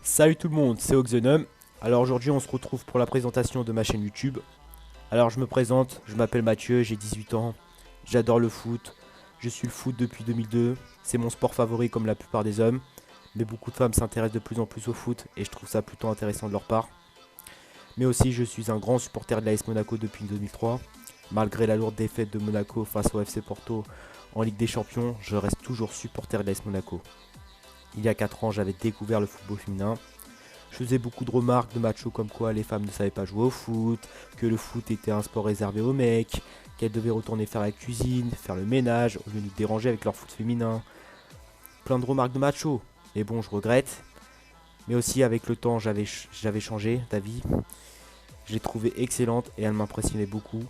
Salut tout le monde, c'est Oxenum. Alors aujourd'hui on se retrouve pour la présentation de ma chaîne YouTube. Alors je me présente, je m'appelle Mathieu, j'ai 18 ans, j'adore le foot, je suis le foot depuis 2002, c'est mon sport favori comme la plupart des hommes, mais beaucoup de femmes s'intéressent de plus en plus au foot et je trouve ça plutôt intéressant de leur part. Mais aussi je suis un grand supporter de l'AS Monaco depuis 2003. Malgré la lourde défaite de Monaco face au FC Porto en Ligue des Champions, je reste toujours supporter de l'AS Monaco. Il y a 4 ans, j'avais découvert le football féminin. Je faisais beaucoup de remarques de macho comme quoi les femmes ne savaient pas jouer au foot, que le foot était un sport réservé aux mecs, qu'elles devaient retourner faire la cuisine, faire le ménage, au lieu de nous déranger avec leur foot féminin. Plein de remarques de macho, mais bon, je regrette. Mais aussi avec le temps, j'avais changé d'avis. Je l'ai trouvée excellente et elle m'impressionnait beaucoup.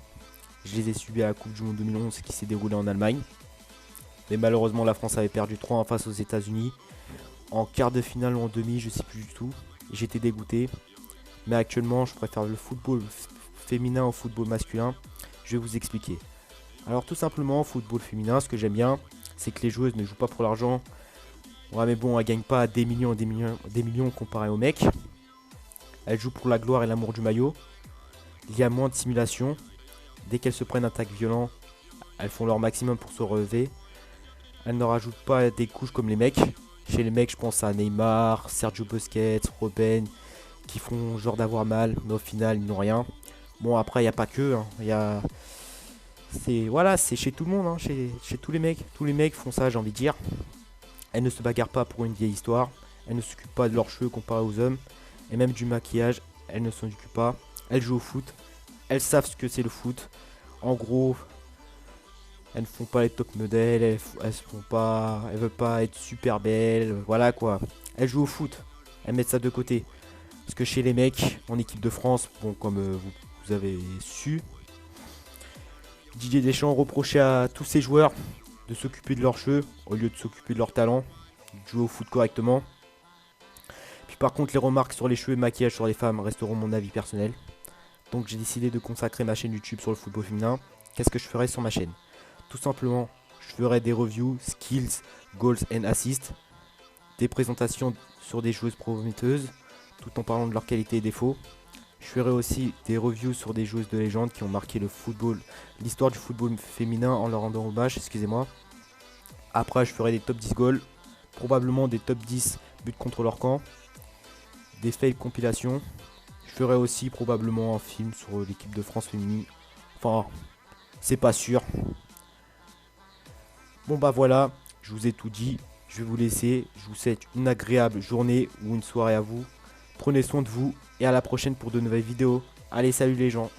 Je les ai subies à la Coupe du Monde 2011 qui s'est déroulée en Allemagne. Mais malheureusement, la France avait perdu 3-1 face aux États-Unis. En quart de finale ou en demi, je sais plus du tout. J'étais dégoûté. Mais actuellement, je préfère le football féminin au football masculin. Je vais vous expliquer. Alors tout simplement, au football féminin, ce que j'aime bien, c'est que les joueuses ne jouent pas pour l'argent. Ouais, mais bon, elles gagnent pas des millions et des millions comparé aux mecs. Elles jouent pour la gloire et l'amour du maillot. Il y a moins de simulation. Dès qu'elles se prennent un tacle violent, elles font leur maximum pour se relever. Elles ne rajoutent pas des couches comme les mecs. Chez les mecs, je pense à Neymar, Sergio Busquets, Robben, qui font genre d'avoir mal, mais au final, ils n'ont rien. Bon, après, il n'y a pas que. C'est chez tout le monde, hein, chez tous les mecs. Tous les mecs font ça, j'ai envie de dire. Elles ne se bagarrent pas pour une vieille histoire. Elles ne s'occupent pas de leurs cheveux comparé aux hommes. Et même du maquillage, elles ne s'en occupent pas. Elles jouent au foot. Elles savent ce que c'est le foot. En gros, elles ne font pas les top modèles, elles veulent pas être super belles, voilà quoi. Elles jouent au foot, elles mettent ça de côté. Parce que chez les mecs, en équipe de France, bon comme vous avez su, Didier Deschamps reprochait à tous ses joueurs de s'occuper de leurs cheveux au lieu de s'occuper de leur talent, de jouer au foot correctement. Puis par contre les remarques sur les cheveux et le maquillage sur les femmes resteront mon avis personnel. Donc j'ai décidé de consacrer ma chaîne YouTube sur le football féminin. Qu'est-ce que je ferai sur ma chaîne ? Tout simplement, je ferai des reviews, skills, goals and assists, des présentations sur des joueuses prometteuses, tout en parlant de leurs qualités et défauts. Je ferai aussi des reviews sur des joueuses de légende qui ont marqué le football, l'histoire du football féminin en leur rendant hommage, excusez-moi. Après, je ferai des top 10 goals, probablement des top 10 buts contre leur camp, des fails compilations. Je ferai aussi probablement un film sur l'équipe de France féminine. Enfin, c'est pas sûr. Bon bah voilà, je vous ai tout dit, je vais vous laisser, je vous souhaite une agréable journée ou une soirée à vous. Prenez soin de vous et à la prochaine pour de nouvelles vidéos. Allez, salut les gens.